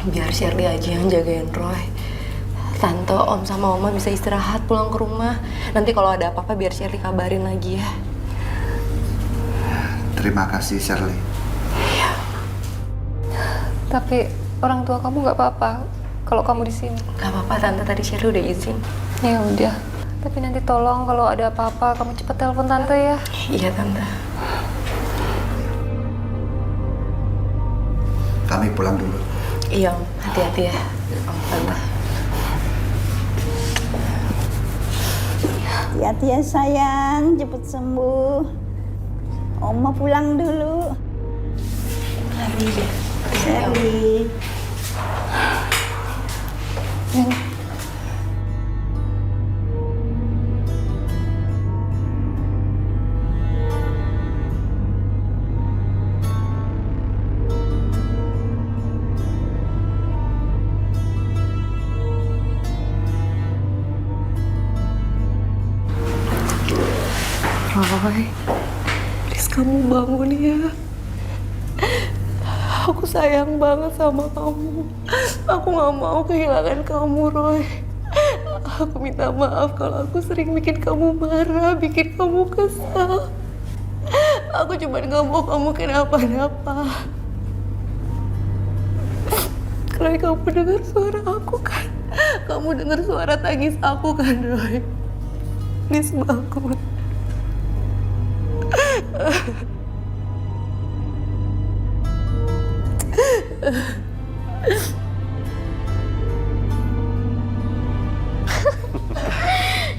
Biar Shirley aja yang jagain Roy. Tante, Om sama Oma bisa istirahat pulang ke rumah. Nanti kalau ada apa-apa biar Shirley kabarin lagi ya. Terima kasih Shirley. Iya. Tapi orang tua kamu nggak apa-apa kalau kamu di sini. Gak apa-apa Tante, tadi Shirley udah izin. Ya udah. Tapi nanti tolong kalau ada apa-apa kamu cepat telepon Tante ya. Iya Tante. Kami pulang dulu. Iya Om, hati-hati ya. Om, Tante. Hati-hati ya sayang, cepet sembuh. Oma pulang dulu. Shirley. Roy, please kamu bangun ya. Aku sayang banget sama kamu. Aku gak mau kehilangan kamu, Roy. Aku minta maaf kalau aku sering bikin kamu marah, bikin kamu kesal. Aku cuma gak mau kamu kenapa-napa. Roy, kamu dengar suara aku kan? Kamu dengar suara tangis aku kan, Roy? Please bangun.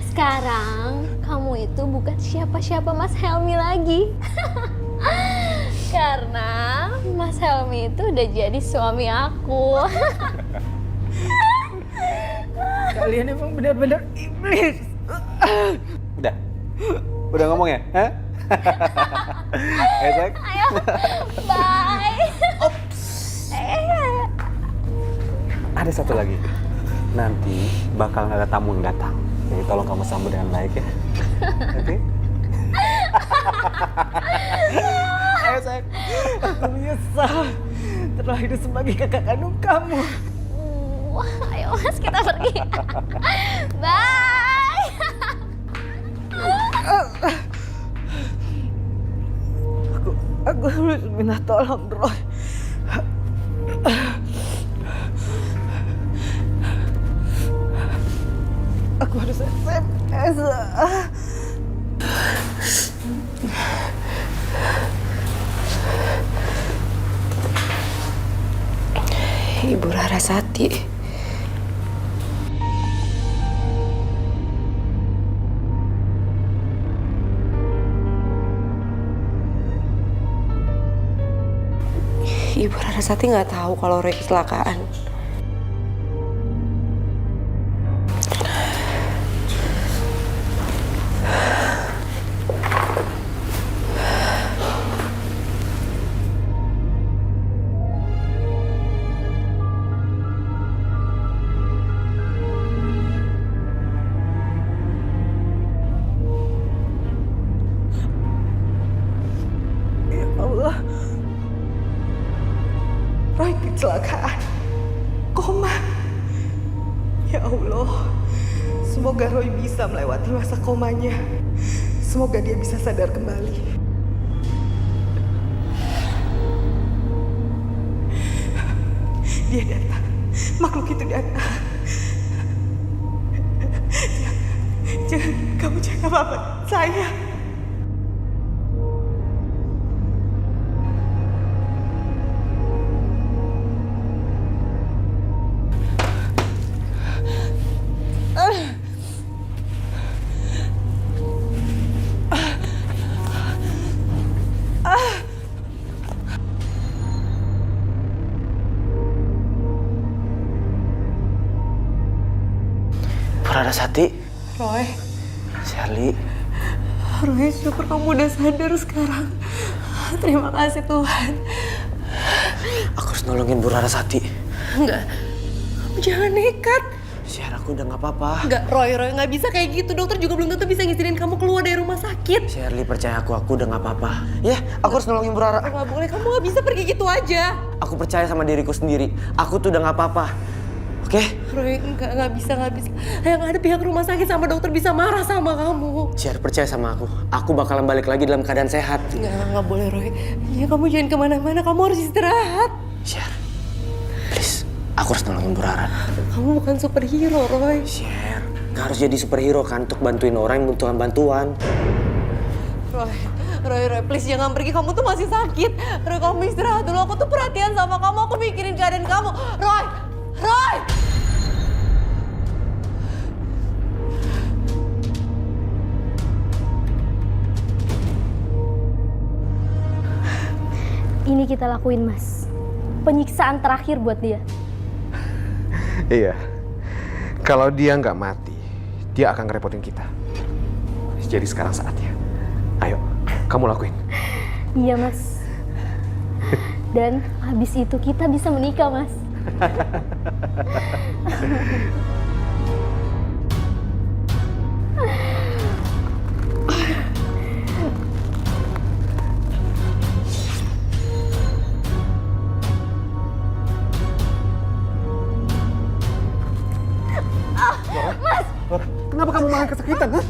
Sekarang kamu itu bukan siapa-siapa Mas Helmi lagi. Karena Mas Helmi itu udah jadi suami aku. Kalian emang benar-benar iblis. Udah ngomong ya? Hah? Ezek? Ayo, bye. Ada satu lagi. Nanti bakal ada tamu yang datang. Jadi tolong kamu sambut dengan baik ya. Oke? Ezek, aku menyesal telah hidup sebagai kakak kandung kamu. Ayo Mas, kita pergi. Bye. Aku harus minta tolong, Roy. Aku harus SMS. Ibu Rarasati. Ibu Rarasati nggak tahu kalau Roy kecelakaan. Ya Allah. Roy kecelakaan. Koma. Ya Allah. Semoga Roy bisa melewati masa komanya. Semoga dia bisa sadar kembali. Dia datang. Makhluk itu datang. Jangan, kamu jangan apa-apa. Saya. Rarasati, Roy, Shirley, Roy, syukur kamu udah sadar sekarang. Terima kasih Tuhan. aku harus nolongin Bu Rarasati. Enggak, kamu jangan nekat. Syar, aku udah gak apa-apa. Enggak, Roy, nggak bisa kayak gitu. Dokter juga belum tentu bisa ngizinin kamu keluar dari rumah sakit. Shirley, percaya aku udah gak apa-apa. Ya, aku harus nolongin Bu Rara. Nggak boleh, kamu nggak bisa pergi gitu aja. Aku percaya sama diriku sendiri. Aku tuh udah gak apa-apa. Oke? Roy, nggak bisa. Yang ada pihak rumah sakit sama dokter bisa marah sama kamu. Syar, percaya sama aku. Aku bakalan balik lagi dalam keadaan sehat. Nggak boleh, Roy. Ya, kamu jangan kemana-mana, kamu harus istirahat. Syar, please. Aku harus nolongin Bu Rara. Kamu bukan superhero, Roy. Syar, gak harus jadi superhero kan untuk bantuin orang yang membutuhkan bantuan. Roy, please jangan pergi. Kamu tuh masih sakit. Roy, kamu istirahat dulu. Aku tuh perhatian sama kamu. Aku mikirin keadaan kamu. Roy! Ini kita lakuin, Mas. Penyiksaan terakhir buat dia. Iya. Kalau dia nggak mati, dia akan ngerepotin kita. Jadi sekarang saatnya. Ayo, kamu lakuin. Iya, Mas. Dan habis itu kita bisa menikah, Mas. Laura, kenapa kamu malah kesakitan? Hah?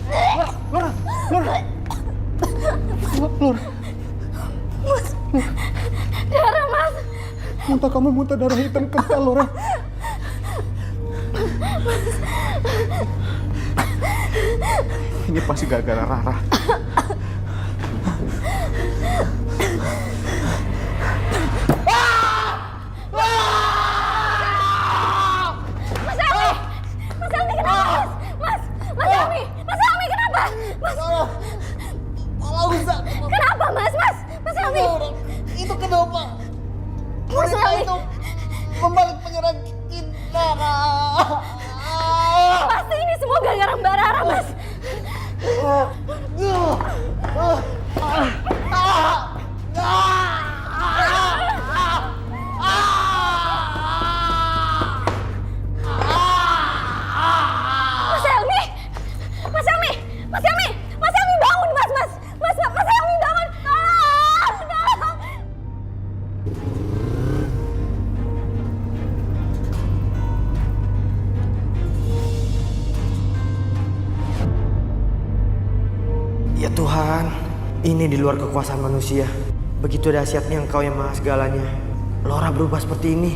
Laura. Darah, Mas. Muntah kamu muntah darah hitam kental, Laura. Ini pasti gara-gara Rara. Kenapa, Mas? Mas Helmi. Itu kenapa? Mereka itu membalik menyerang kita. Pasti ini semua gara-gara Mbak Rara, Mas. Mas Helmi! Mas Helmi! Mas Helmi! Mas Helmi bangun, Mas! Mas Helmi bangun! Tolong! Ya Tuhan, ini di luar kekuasaan manusia. Begitu dahsyatnya Engkau yang maha segalanya. Laura berubah seperti ini.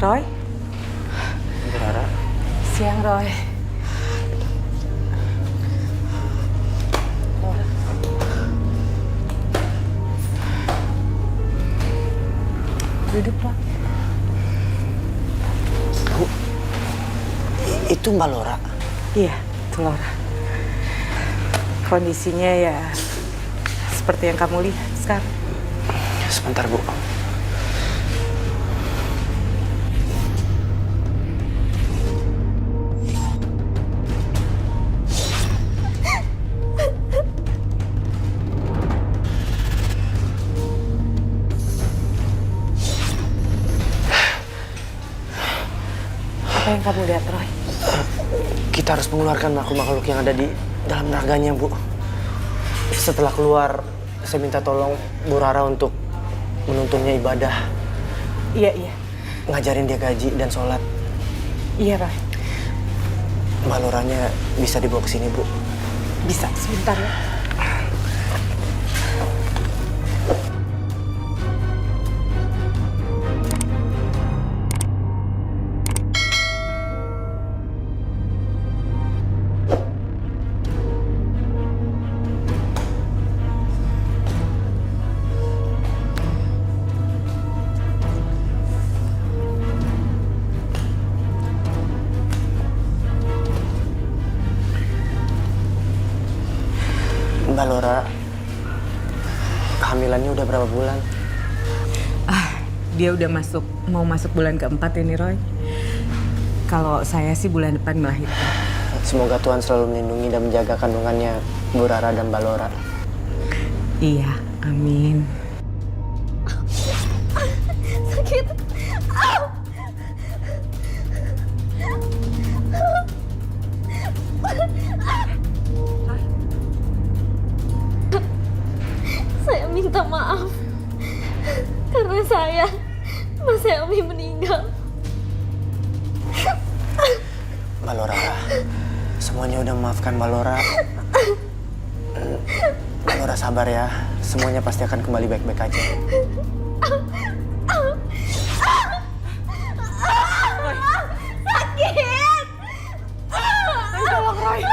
Roy? Bu Rara, Siang, Roy. Duduklah. Bu, itu Mbak Laura? Iya, itu Laura. Kondisinya ya seperti yang kamu lihat sekarang. Sebentar, Bu. Apa yang kamu lihat, Roy? Kita harus mengeluarkan makhluk-makhluk yang ada di dalam raganya, Bu. Setelah keluar, saya minta tolong Bu Rara untuk menuntunnya ibadah. Iya. Ngajarin dia gaji dan sholat. Iya, Roy. Mbak Lauranya bisa dibawa ke sini, Bu. Bisa, sebentar ya. Mbak Laura, kehamilannya udah berapa bulan? Dia udah mau masuk bulan keempat ini, Roy. Kalau saya sih bulan depan melahirkan. Semoga Tuhan selalu melindungi dan menjaga kandungannya Bu Rara dan Mbak Lora. Iya, amin. Sakit. Saya minta maaf karena saya, Mas Helmi meninggal. Mbak Lora, semuanya udah memaafkan Mbak Lora. Mbak Lora sabar ya, semuanya pasti akan kembali baik-baik aja. Sakit. Tolong Roy.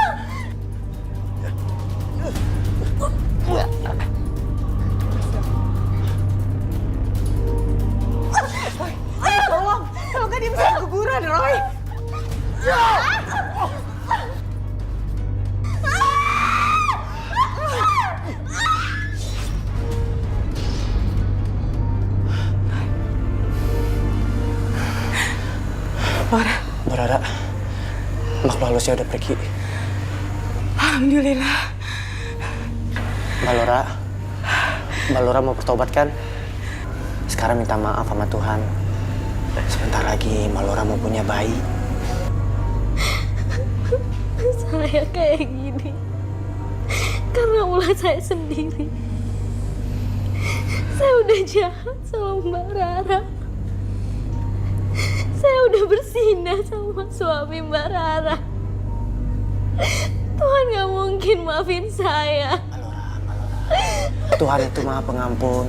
Tolong kan dia bisa keguguran, Roy. Mbak Rara, makhluk halusnya udah pergi. Alhamdulillah. Mbak Lora mau bertobat kan? Sekarang minta maaf sama Tuhan. Sebentar lagi Mbak Lora mau punya bayi. Saya kayak gini karena ulah saya sendiri. Saya udah jahat sama Mbak Rara. Saya udah bersinah sama suami Mbak Rara. Tuhan gak mungkin maafin saya. Tuhan itu Maha Pengampun.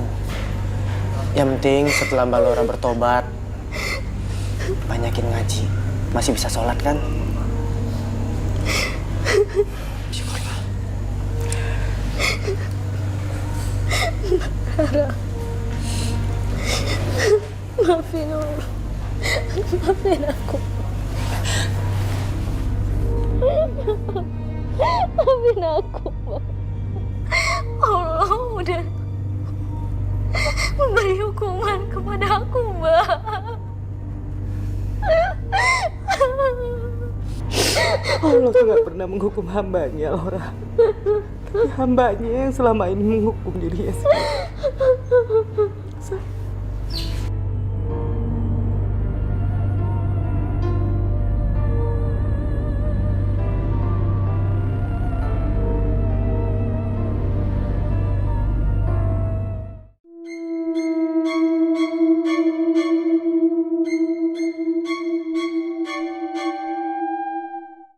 Yang penting setelah Mbak Lora bertobat, banyakin ngaji. Masih bisa sholat kan? Syukurlah. Rara, maafin Allah. Maafin aku. Maafin aku, Mbak. Allah udah memberi hukuman kepada aku, Mbak. Allah tuh gak pernah menghukum hambanya, Laura. Tapi hambanya yang selama ini menghukum dirinya sendiri.